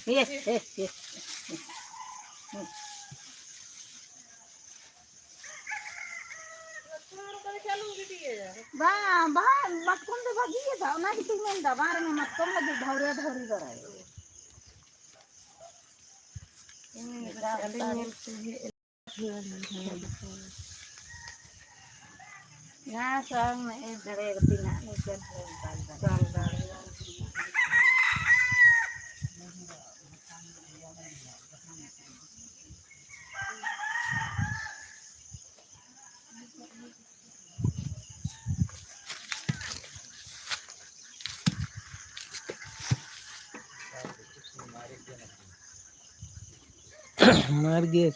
Yes, yes, yes. मटकून दे भाजी ये था ना कि तुम इंदा बाहर में मटकून लगे धौरे धौरी कराए यहाँ सब में इधर एक दिन आने के मार गया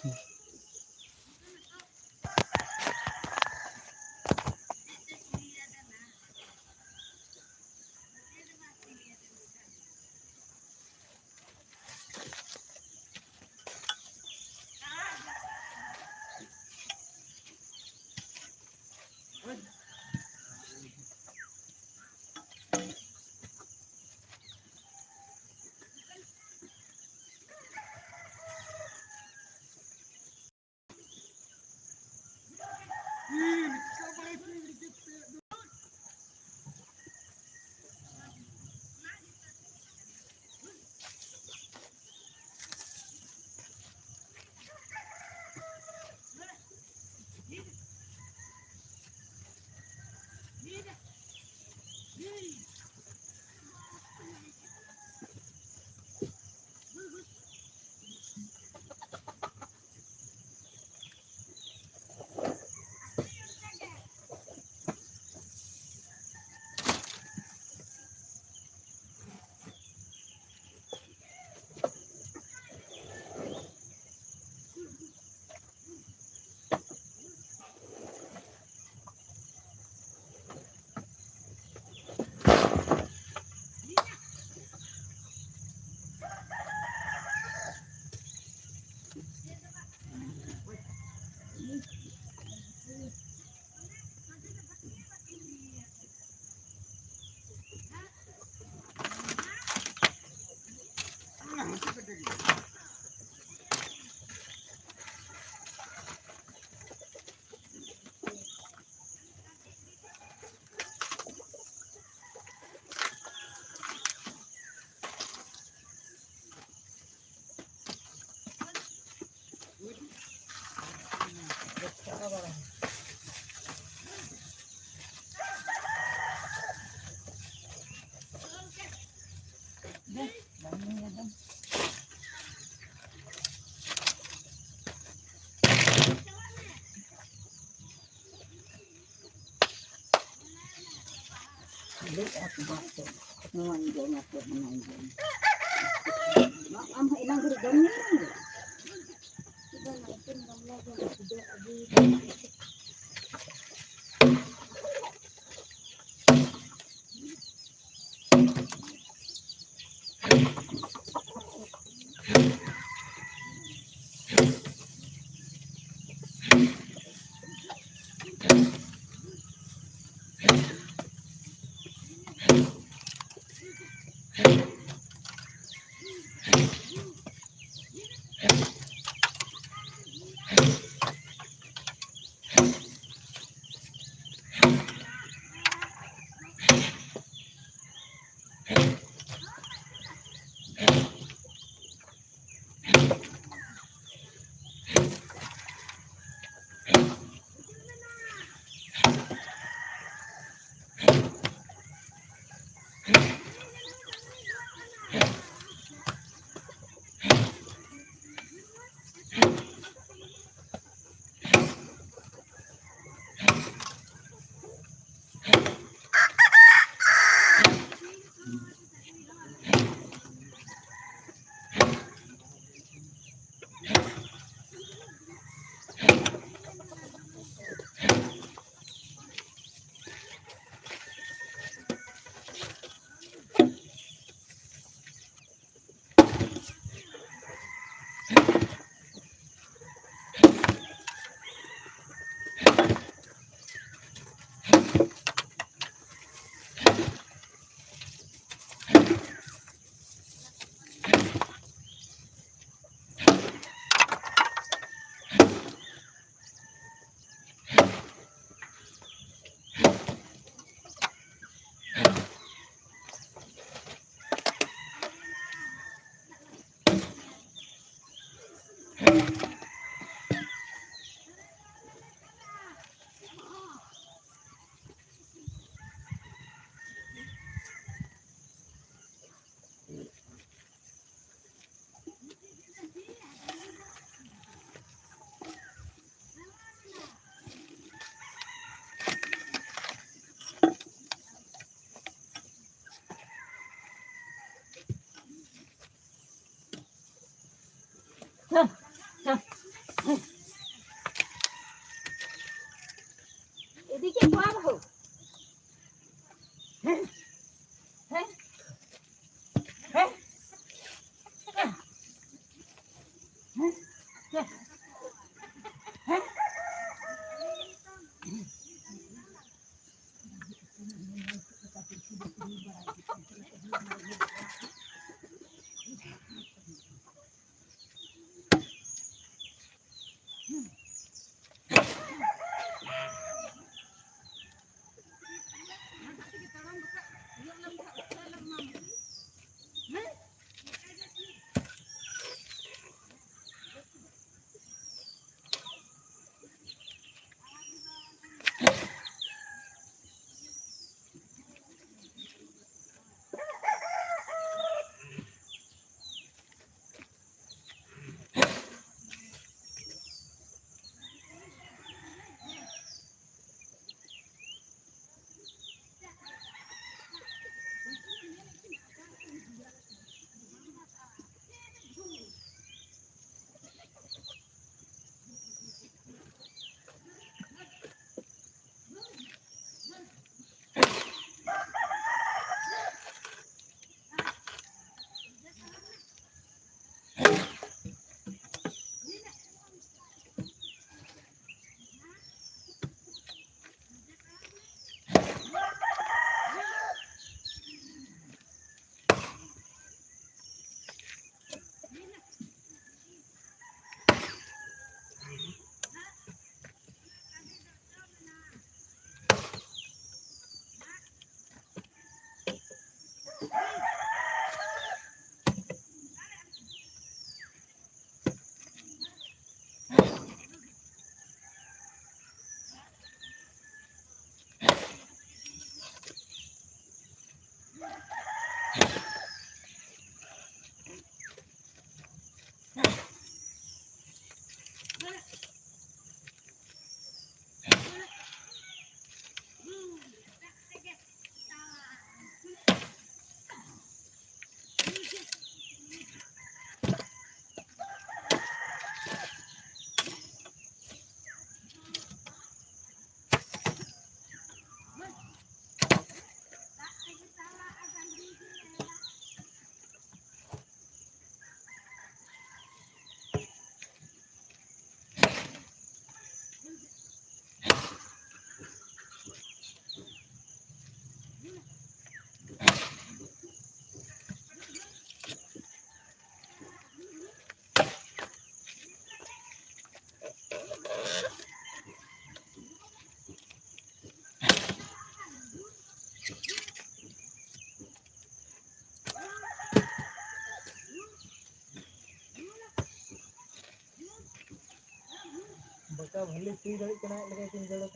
aku baca nuan jangan aku menanjung am hilang gergamnya sudah nanti lagi sudah এদিকে ঘর হোক হ্যাঁ হ্যাঁ হ্যাঁ হ্যাঁ बता भले ती घड़ी कना लगे तीन जड़ा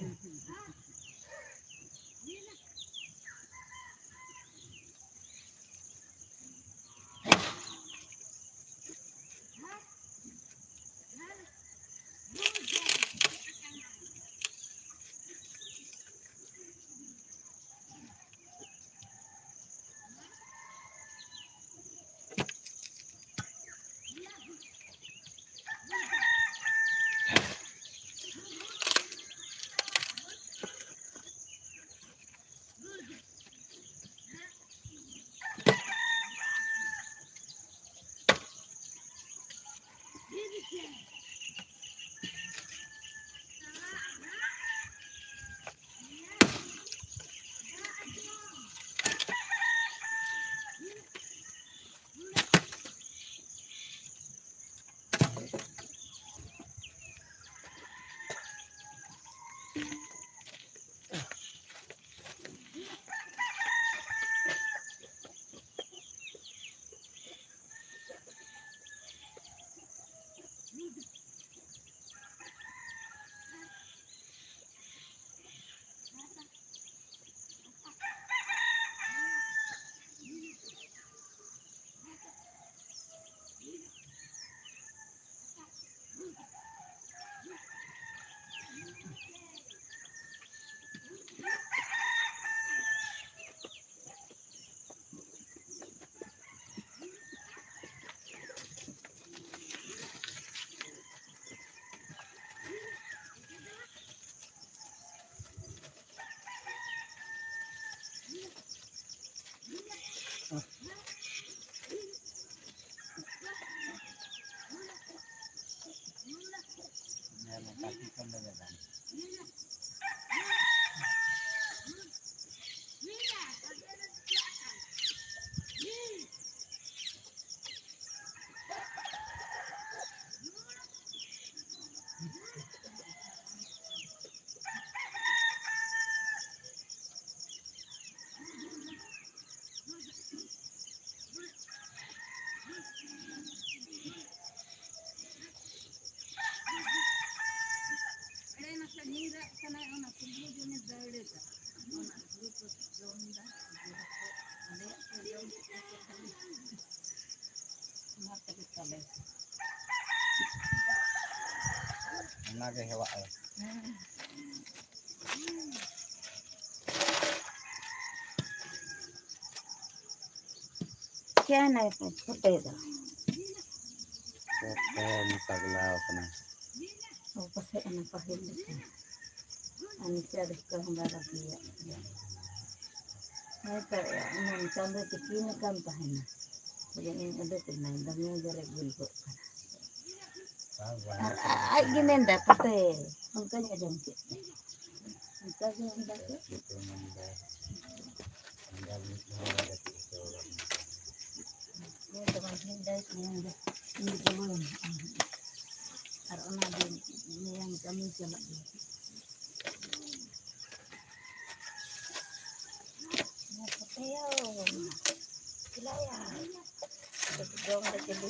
Naga hewa ay. क्या नहीं फुटे दा Pokoknya taglaw ka na. वो पसे अन पहले अन क्या देखकर हमारा किया मैं कर मैं चंद टिकी में कम पहना मुझे इन अदे तो नहीं दमे जरे गुल को आई गिनें दा पते उनका नहीं जम के उनका भी अंदर के Ito nanda. Ang gamit mo na ito. ये तो मैं dah ini belum karena di yang kami cuma di ya poteo gila ya dong dah jadi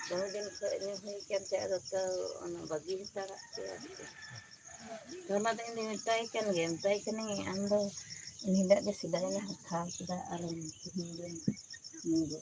kemudian ke cara ke bagi cara karena ini taikan game taikan ini anda ini tidak ada sidahnya hal sudah alam kemudian minggu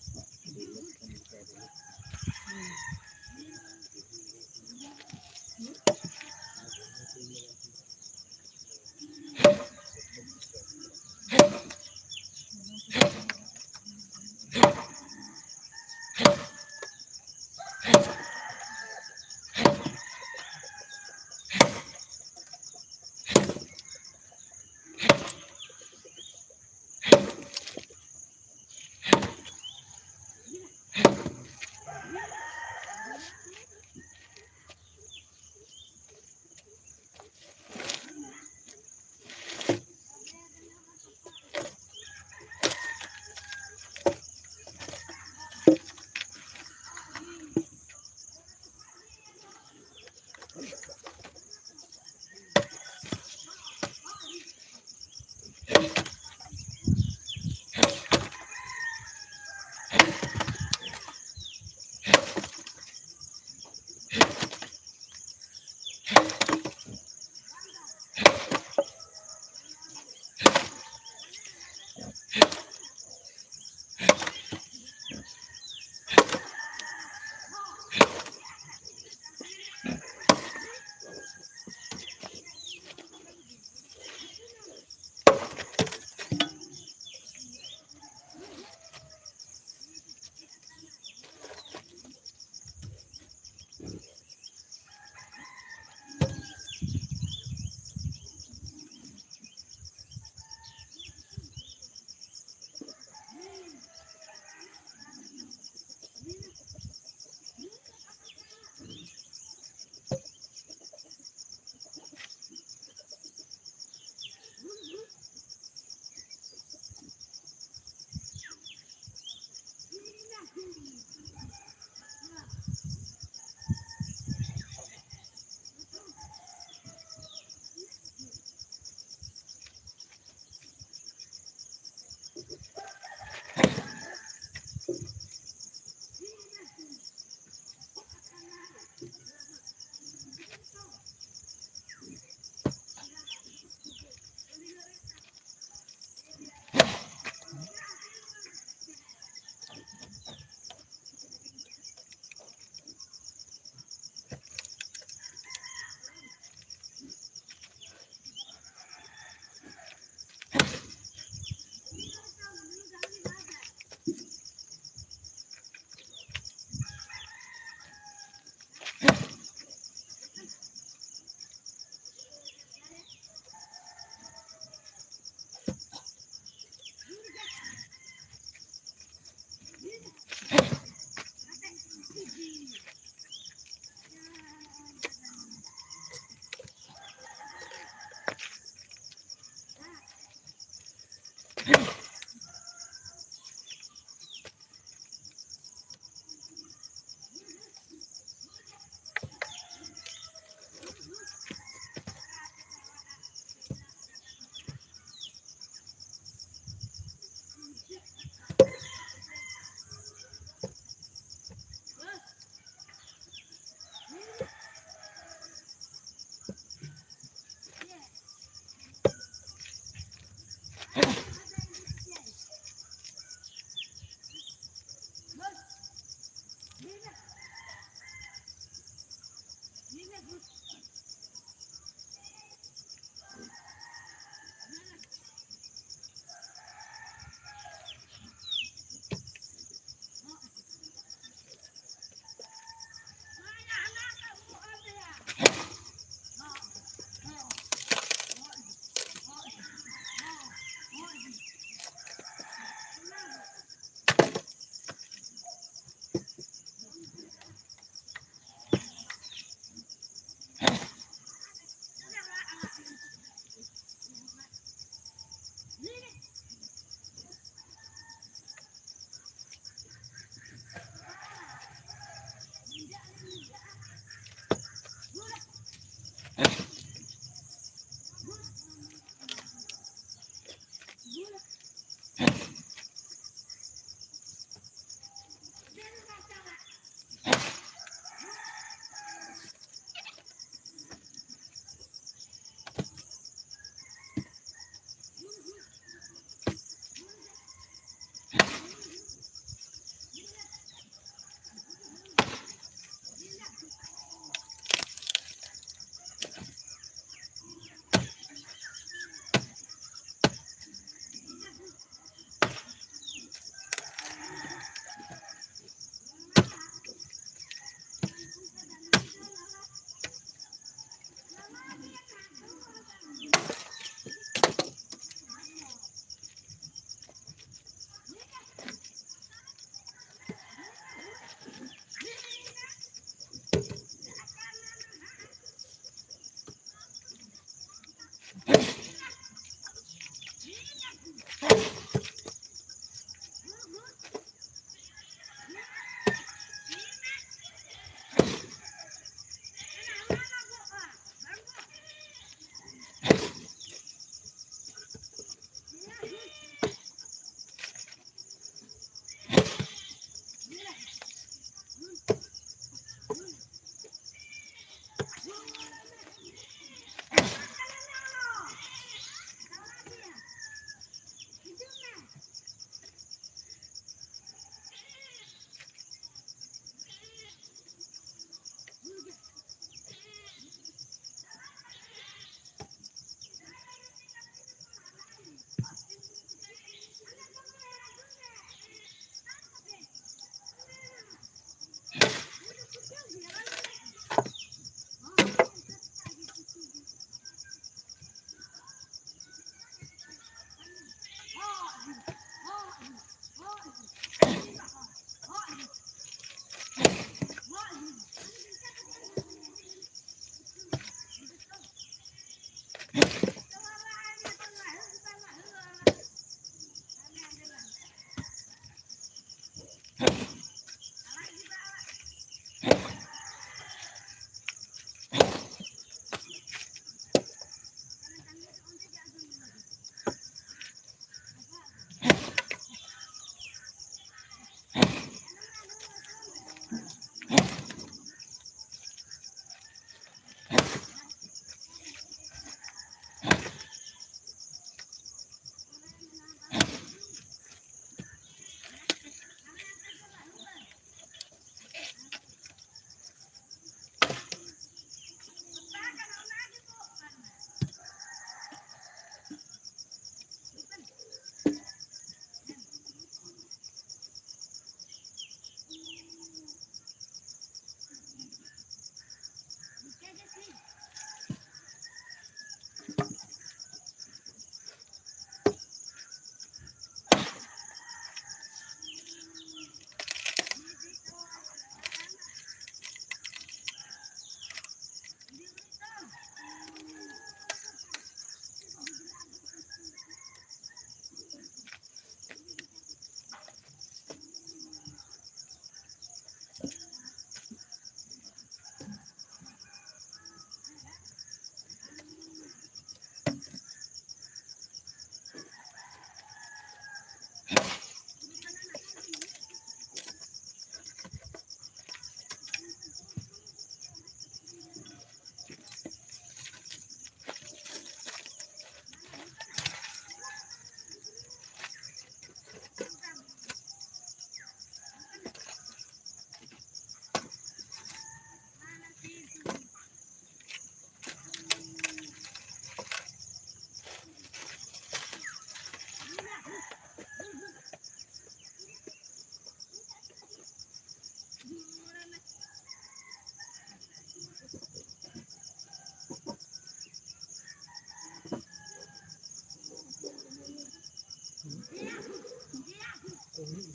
huyu.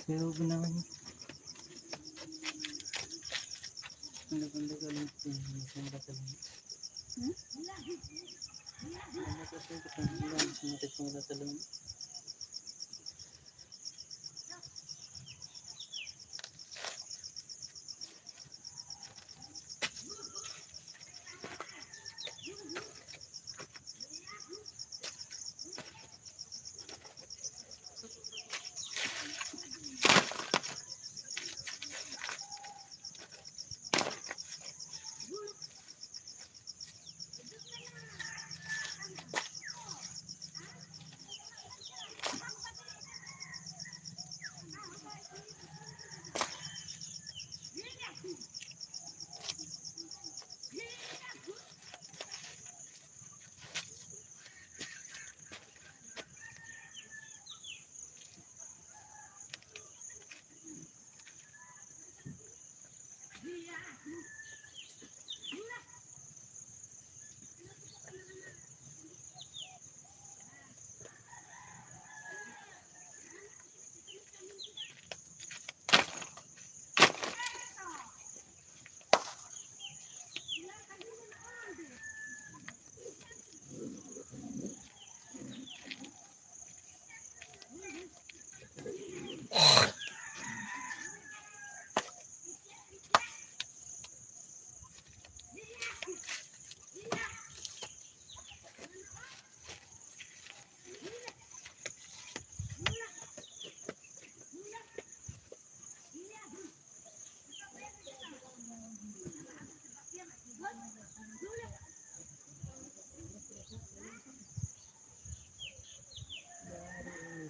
Saya benarnya benda-benda kalau itu macam kata ni. Benda kata kita bilang semua kita kata ni.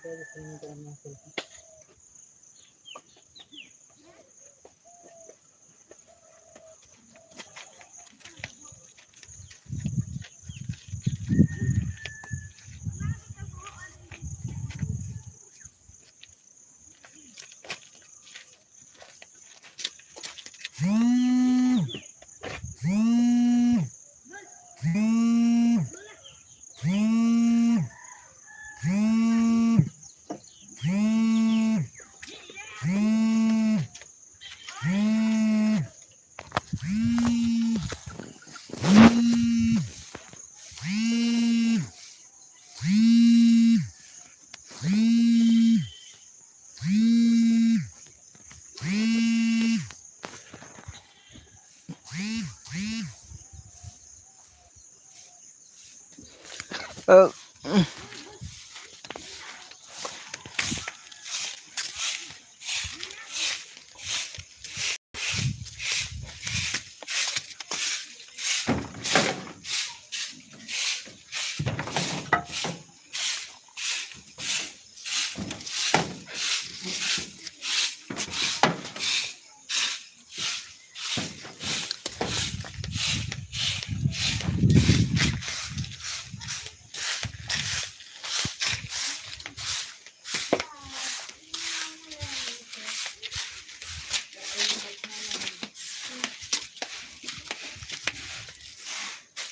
Dari sini ke mana?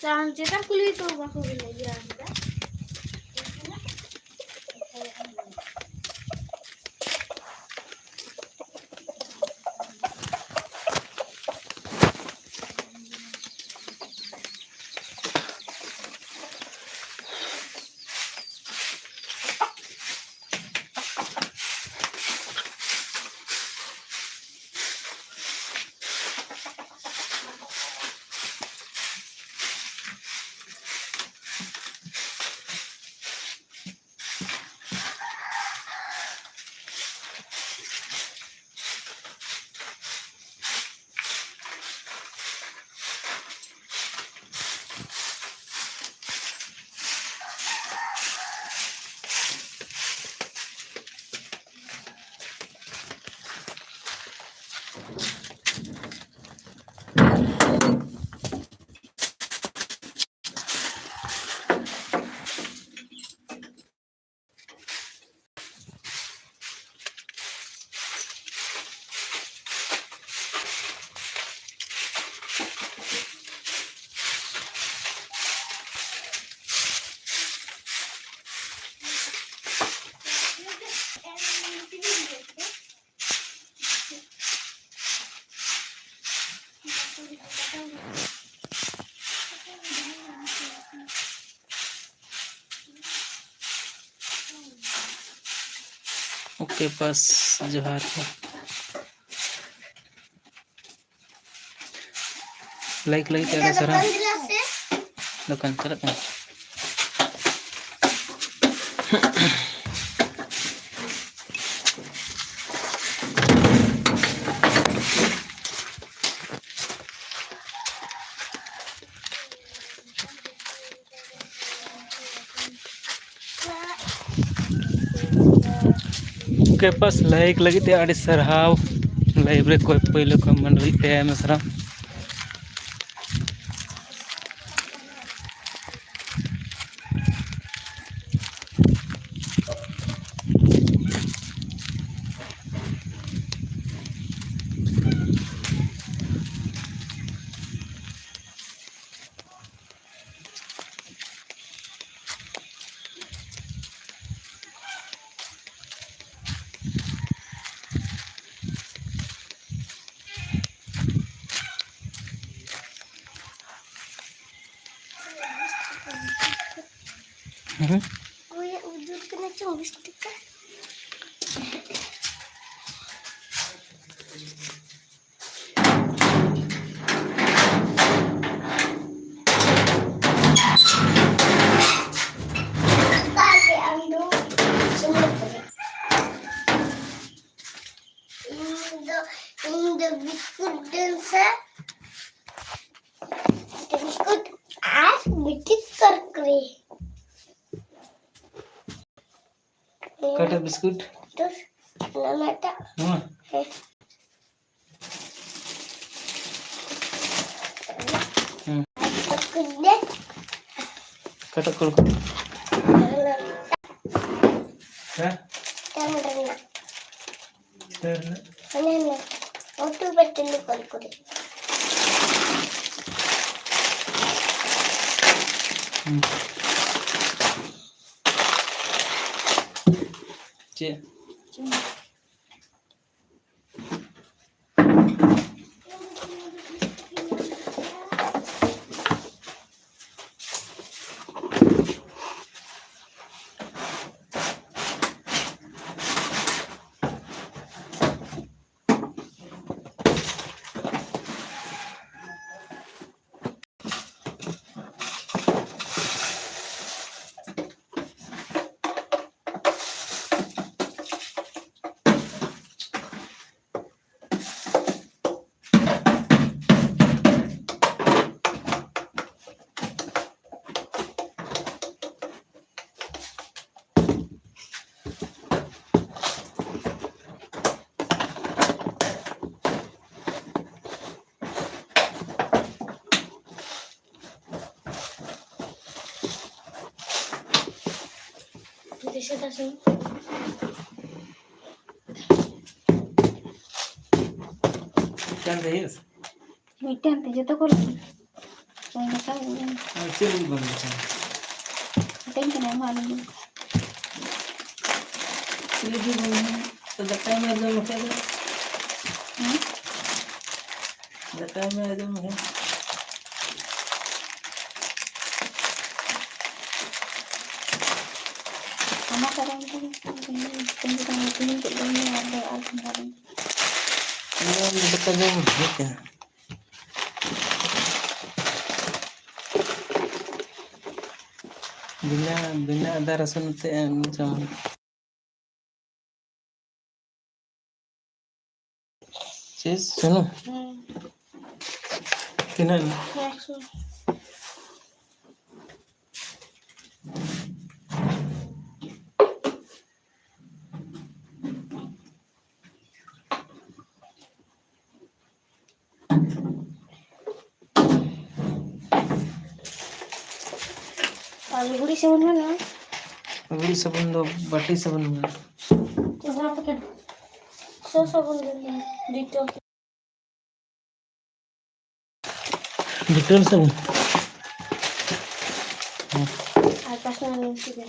Jangan cetak kulit itu aku bilang ya. Okay बस जोहार के like like ada sarang दुकान चलत kan okay बस like लगी ते आड़ी सरहाव live रे कोई पहले कमेंट लगी ते I मसरा Gue udah kena cobis tika. Tadi ando semua. Indo biskut dansa. Biskut as biskut Karkare काटा बिस्कुट terus namanya हां gede काटा कल हां terus terna aneh waktu betul Karkare चे Sudah sih. क्या चाहिए मीठे अंते जो तो कोई ना का चल बन गया टेंशन है मालूम ये भी बन तो दक्का में एकदम है दक्का में एकदम है sama sekarang ini tunjukkan ke dunia ada alhamdulillah ये दक्का में है क्या बिना बिना अदा रसून ते जम चीज सुनो किना Guri sabun mana? अगली सबन दो बाटी सबन में Coba pakai sabun dulu. Dito. Detail सबन Atasnya nih juga.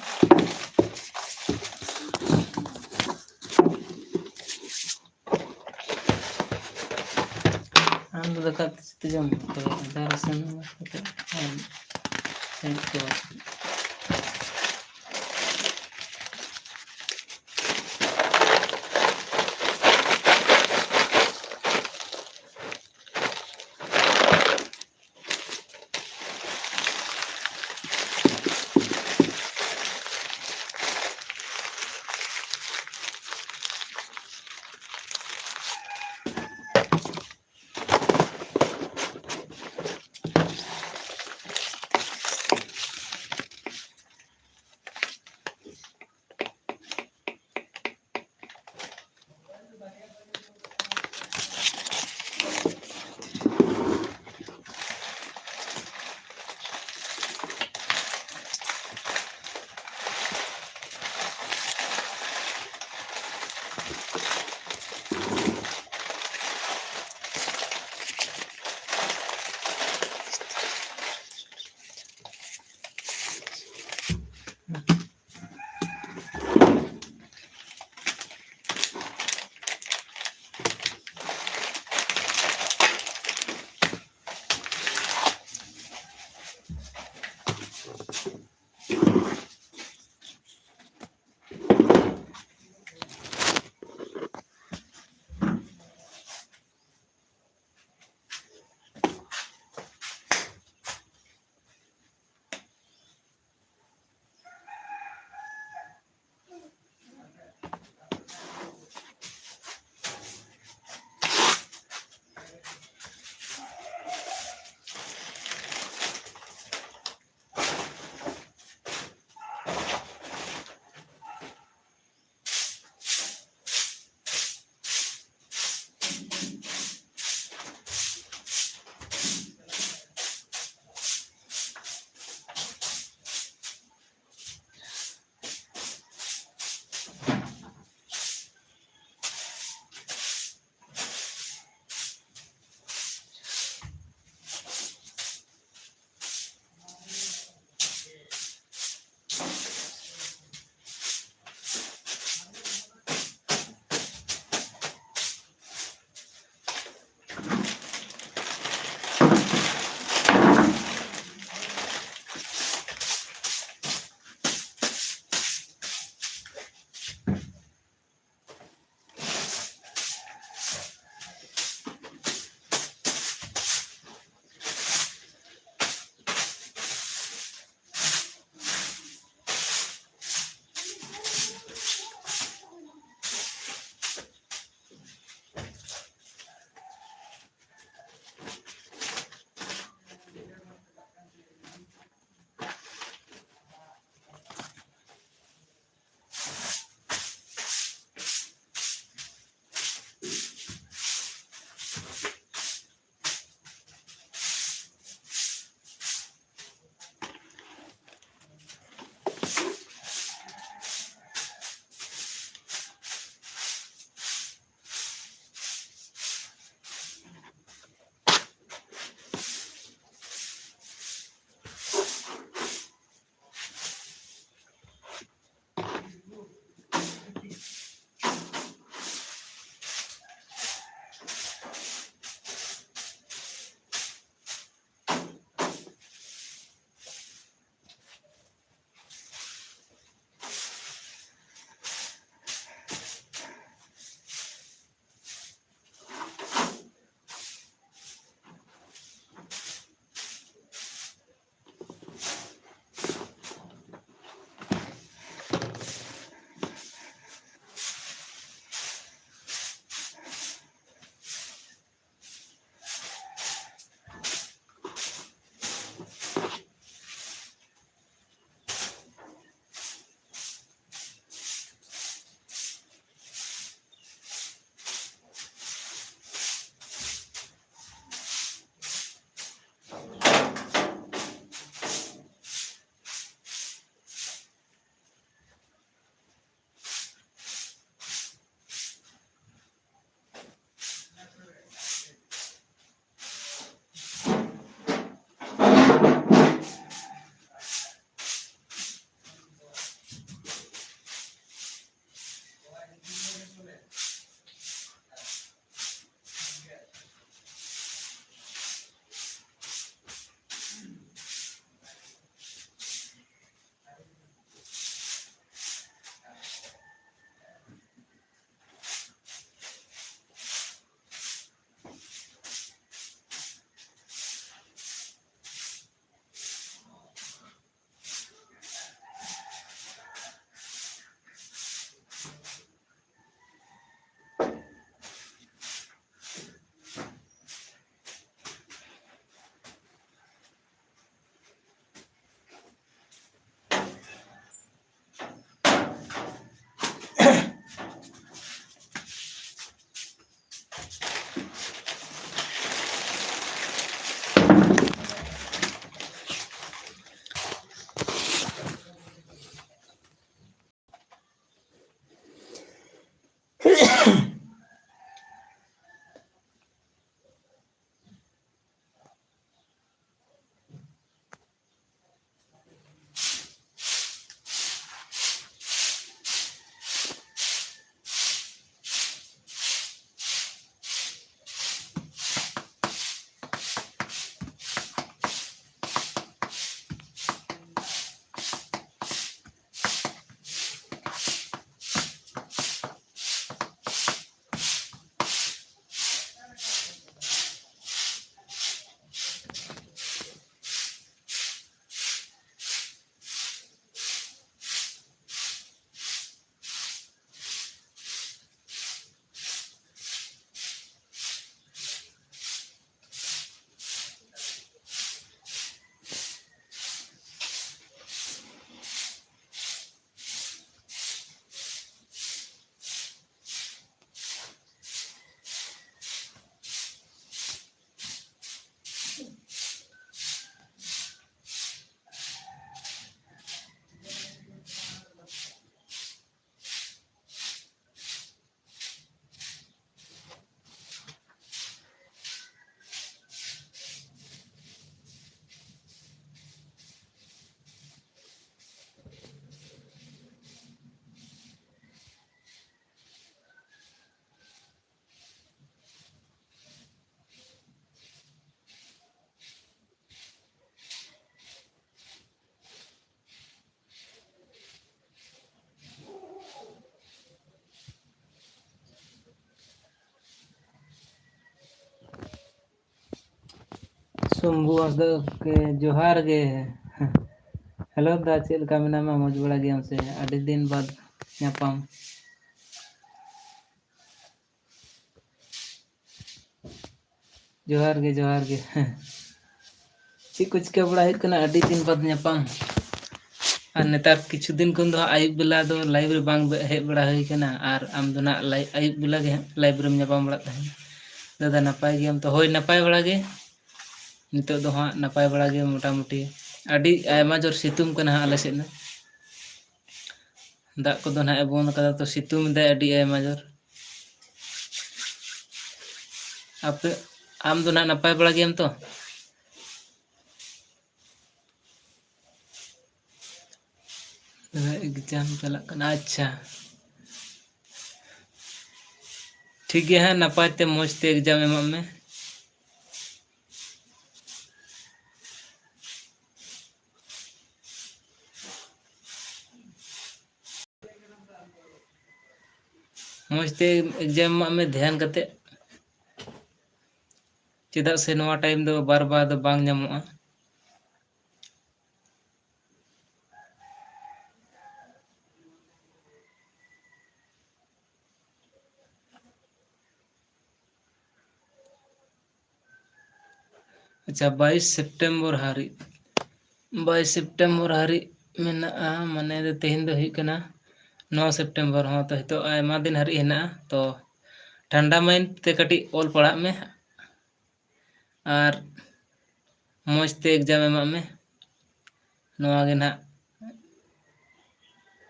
आंदो दका किसी जम तो अदा रसून थैंक यू शंभू हांसदा के जोहार गे हेलो दा चेद लेका मेनामा मौज बड़ा गयाम से आदि दिन बाद ᱧᱟᱯᱟᱢ जोहार गे चेद को चिका बड़ा हुई कना आदि दिन बाद ᱧᱟᱯᱟᱢ और नेतार किछु दिन खन दो आयुब बेला दो लाइव रे बांग हेज बड़ा हुई कना और आम दो ना आयुब बेला गे लाइव रे ᱧᱟᱯᱟम बड़ा तहन दादा नपाय गयाम तो होय नपाय बड़ा गे नितो दो हाँ नपाय बड़ा गे मोटामुटी आदि आयमा जोर सितुंग कना आले सेद ना दाग को दो ना ए बंद कदा तो सितुंग दे आदि आयमा जोर आपे आम दो ना नपाय बड़ा गयाम तो एग्जाम चला कना अच्छा ठीक है हाँ नपाय ते मौज ते एग्जाम एमा में मौजते एग्जाम में ध्यान करते चेदा से नवा टाइम दो बार बार दो बांग ᱧᱟᱢᱚᱜᱼᱟ अच्छा 22 सितंबर हारी 22 सितंबर हारी मेना माने दो तेहिन दो हुई कना 9 सितंबर हाँ तो हितो आयमा दिन हारी हेना तो ठंडा माइन ते कटी ओल पढ़ा में और मौजते एग्जाम एमा में नवा गे ना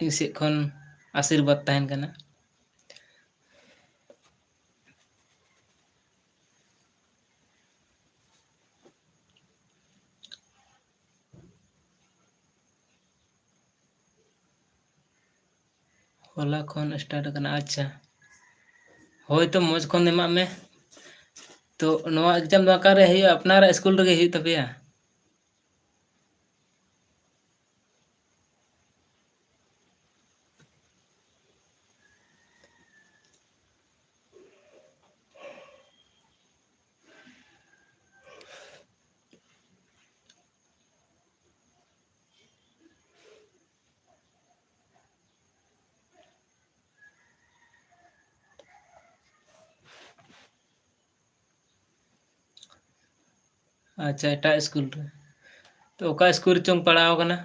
इसे खन आशीर्वाद तहन कना होला खन स्टार्ट कना अच्छा होय तो मौज खन एमा में तो नवा एग्जाम दो आकारे हुई अपनार स्कूल रे हुई तबेया अच्छा एटा स्कूल रे तो ओका स्कूल चोंग पढ़ाओ कना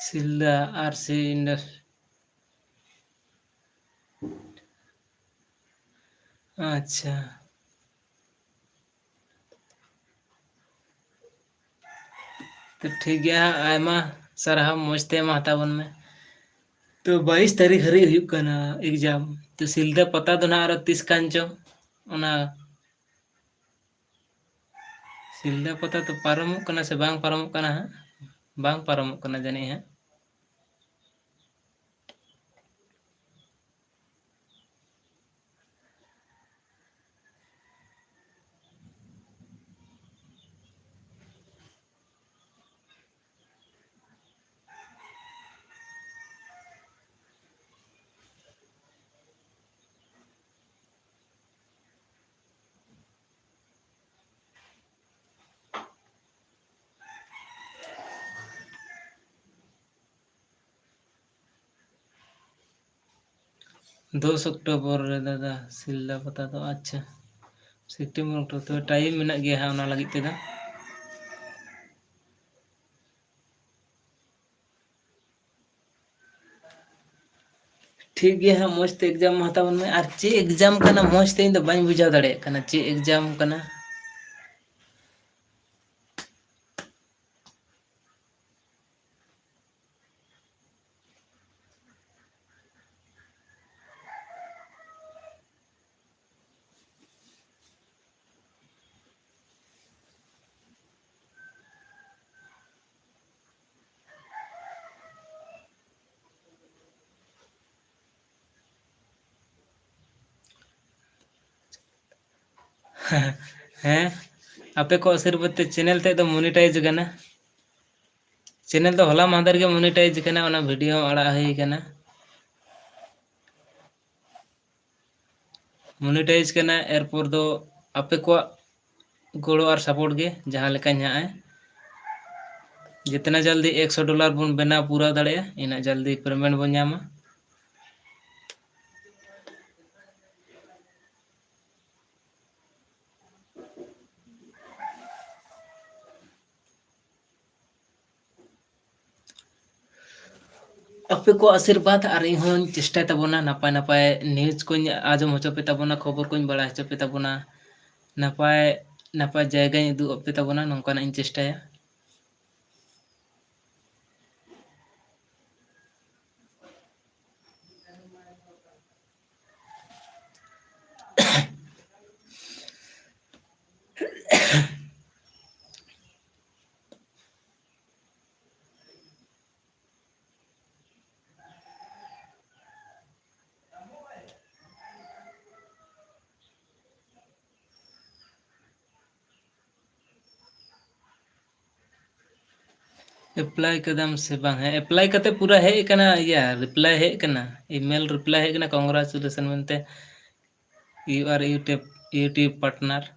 सिल्दा आरसी इंडस अच्छा तो ठीक गया आयमा सरहा मौजते मा हतावन में तो 22 तारीख हरी हुई कना एग्जाम तो सिल्दा पता दो ना और 30 कांचो ओना सिल्दा पता तो पारमो कना से बांग पारमो कना बांग पारमो कना जानी है दस अक्टूबर रे दादा सिल्दा पता तो अच्छा सितंबर अक्टूबर तो टाइम मेना गया है ओना लगित तेदा ᱴᱷᱤक ᱜᱮᱭᱟ ᱦᱟᱸᱜ ᱢᱚᱡᱽ ᱛᱮ एग्जाम ᱦᱟᱛᱟᱣ ᱢᱮ ᱟᱨ ᱪᱮᱫ एग्जाम ᱠᱟᱱᱟ ᱢᱚᱡᱽ ᱛᱮ ᱤᱧ ᱫᱚ ᱵᱟᱹᱧ ᱵᱩᱡᱷᱟᱹᱣ ᱫᱟᱲᱮᱭᱟᱜ ᱠᱟᱱᱟ ᱪᱮᱫ एग्जाम ᱠᱟᱱᱟ ᱦᱮᱸ ᱟᱯᱮ ᱠᱚ ᱟᱥᱤᱨᱵᱟᱫᱽ ᱛᱮ ᱪᱮᱱᱮᱞ ᱛᱮᱫ ᱫᱚ ᱢᱚᱱᱤᱴᱟᱭᱤᱡ ᱠᱟᱱᱟ ᱪᱮᱱᱮᱞ ᱫᱚ ᱦᱚᱞᱟ ᱢᱟᱦᱫᱮᱨ ᱜᱮ ᱢᱚᱱᱤᱴᱟᱭᱤᱡ ᱠᱟᱱᱟ ᱚᱱᱟ ᱵᱷᱤᱰᱤᱭᱳ ᱦᱚᱸ ᱟᱲᱟᱜ ᱦᱩᱭ ᱠᱟᱱᱟ ᱢᱚᱱᱤᱴᱟᱭᱤᱡ ᱠᱟᱱᱟ ᱮᱨᱯᱚᱨ ᱫᱚ ᱟᱯᱮ ᱠᱚᱣᱟᱜ ᱜᱚᱲᱚ ᱟᱨ ᱥᱟᱯᱳर्ट ᱜᱮ ᱡᱟᱦᱟᱸ ᱞᱮᱠᱟ ᱦᱟᱸᱜ जितना जल्दी $100 बन बना पूरा दाड़े इना जल्दी पेमेंट बन जामा आपे को आशीर्वाद और इन चेष्टा तबना नपाय नपाय न्यूज को आजम होचो पे तबना खबर को बड़ा होचो पे तबना नपाय नपाय जायगा उदू पे तबना नौका इन चेष्टाया अप्लाई कदम से बांग है अप्लाई करते पूरा है कना या रिप्लाई है कना ईमेल रिप्लाई है कना कांग्रेचुलेशन मनते you are YouTube partner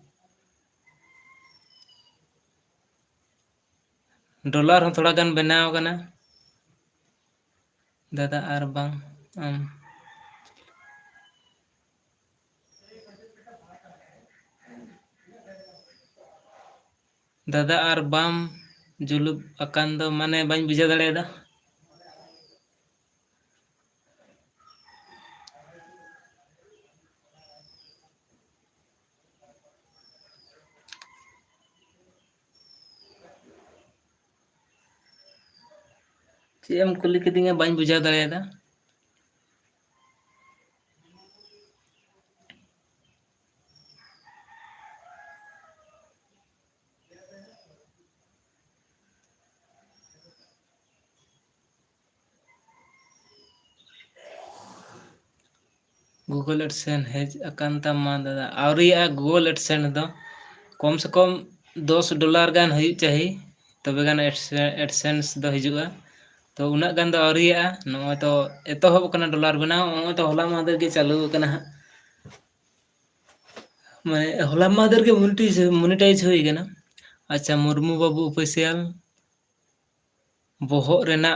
dollar हो थोड़ा गान बनाव कना दादा आर बांग दादा आर बाम जुलुप अकान दो माने बाñ बुझा दाड़ेदा चेम कुली किदिंगे बाñ बुझा दाड़ेदा गूगल एडसेंस हेज अकांता मा दादा आवरिया गूगल एडसेंस दो कम से कम $10 गान हुई चाहिए तबे गान एडसेंस दो हिजुआ तो उना गान दो आवरिया नो तो एतोहब कना डॉलर बनाओ नो तो होला मादर के चालू कना माने होला मादर के मोनेटाइज हुई कना अच्छा मुर्मू बाबू ऑफिशियल बोहो रेना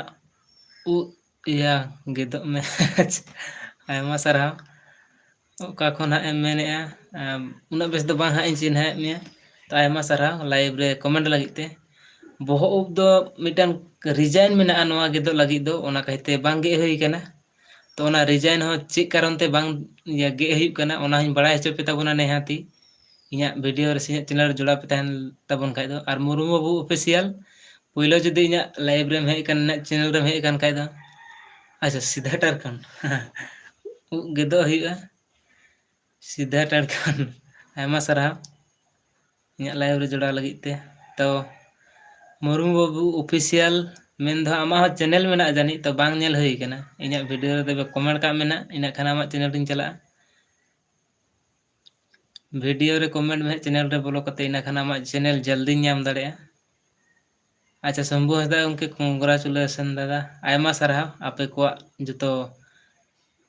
उ या गेदो में आयमा सारा ओका खन हां मेनेआ उना बेस दो बांग हां चिन्ह मे तो आयमा सारा लाइव रे कमेंट लगित ते बोहो उब दो मिटन रिजाइन मेना नवा गेदो लगी दो ओना कहते बांग गे हुई कना तो ओना रिजाइन हो चे कारण ते बांग या गे हुई कना ओना हिन बड़ा हचो पे तबना नेहाती इया वीडियो रे चैनल जुड़ा पे तहन तबन खाय दो और मुर्मू बाबू ऑफिशियल पहिलो जदी इया लाइव रे हे कन चैनल रे हे कन खाय दो अच्छा सीधा टारकन गेदो हुआ सीधा टारकन आयमा सारा इया लाइव रे जुड़ा लगी ते तो मुर्मू बाबू ऑफिशियल मेन दो आमा चैनल मेना जानी तो बांग नेल हुई कना इया वीडियो रे तबे कमेंट का मेना इना खाना आमा चैनल रिन चला वीडियो रे कमेंट में चैनल रे बोलो कते इना खाना आमा चैनल जल्दी नाम दाड़े अच्छा शंभू हसदा उनके कांग्रेचुलेशन दादा आयमा सारा आपे को जतो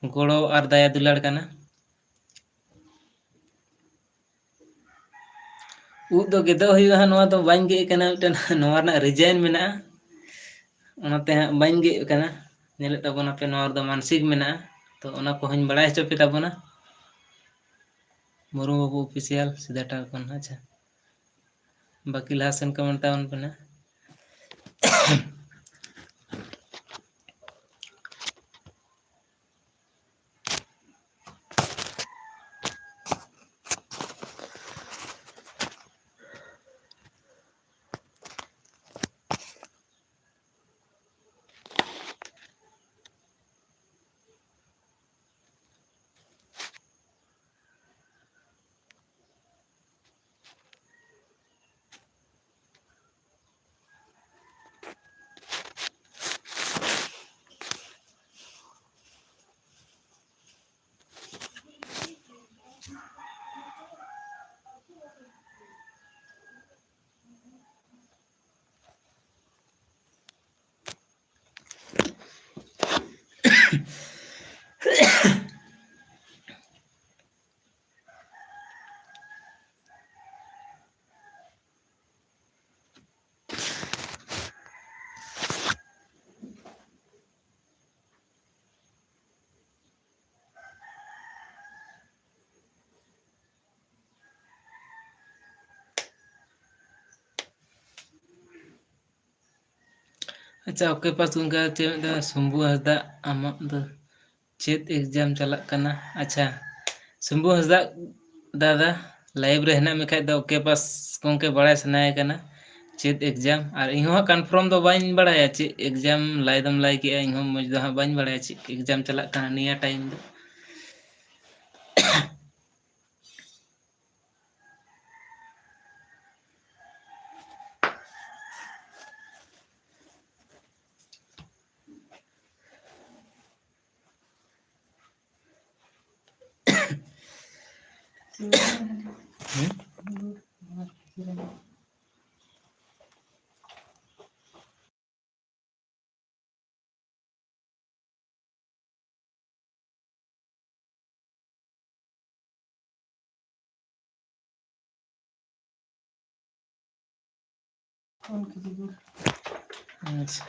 गोड़ो और दया दुलाड़ कना उ दो गेदो हुआ नवा तो बाñ गे कना मिटन नवा ना रिजाइन मेना ओनाते हां बाñ गे कना नेले तबना पे नवा दो मानसिक मेना तो ओना को हन बड़ा हचो पे तबना मुर्मू बाबू ऑफिशियल सीधा टारकन अच्छा बाकी लासन कमेंट तावन पना अच्छा ओके पास गंगा चेक दा शंभू हंसदा आमाक द चेत एग्जाम चलक कना अच्छा शंभू हंसदा दादा लाइव रे हेना मे खाय द ओके पास गंके बड़ाय सनाय कना चेत एग्जाम और इहो कन्फर्म दो बाइन बड़ाया चे एग्जाम लाइदम लाई के इहो मज दो बाइन बड़ाया चे एग्जाम चलक कना निया टाइम दो अच्छा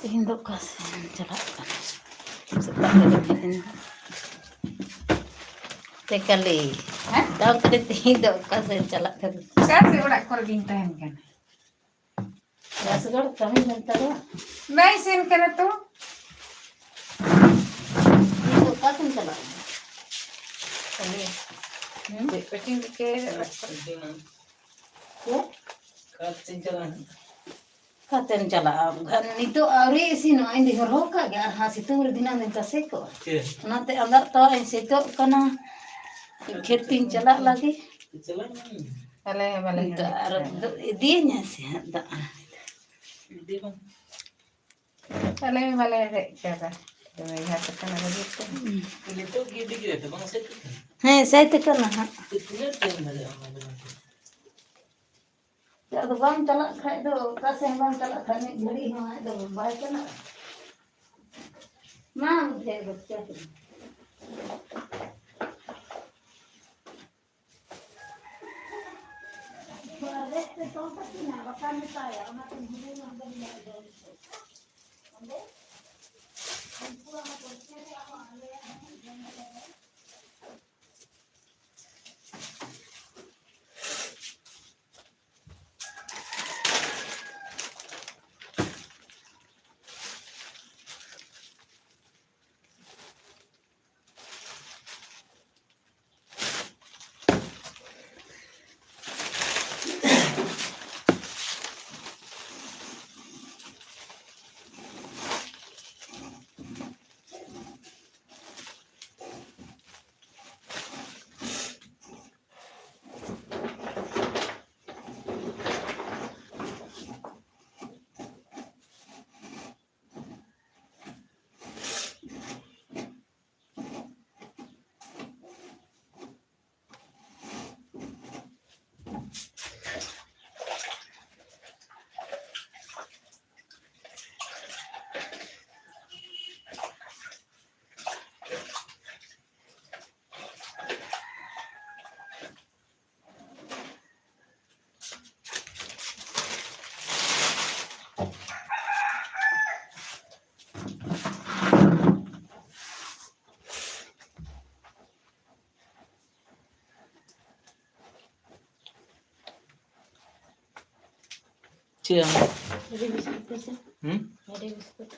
Tingin do kasi chala ka. Setelah ini. Tekali. Daw kali tingin do kasi chala ka. Kasi wala ko rin tahan kan. रसगढ़ कमी बनता है नहीं सीन करे तो ये तो का तुम चला चलिए पेटिंग के क्या Kacincalan. katen cala gan itu ari sino indi roka ga ha situ dina nenta seko Iya. nate andar to en situ kana खेतिंग चला लगी Jalan. भले दिए nya sih da Di bang. भले क्या था तो यहाँ तक ना लगी तो Ini tuh gede gitu bang saya tuh. है सही तो करना है Itu dia ada amal. ya तो बम चला खाए तो कैसे बम चला खाने घड़ी हो है तो बाय चला मां मुझे बच्चा Cia. Ada biskut sih. Hmm? Ada biskut.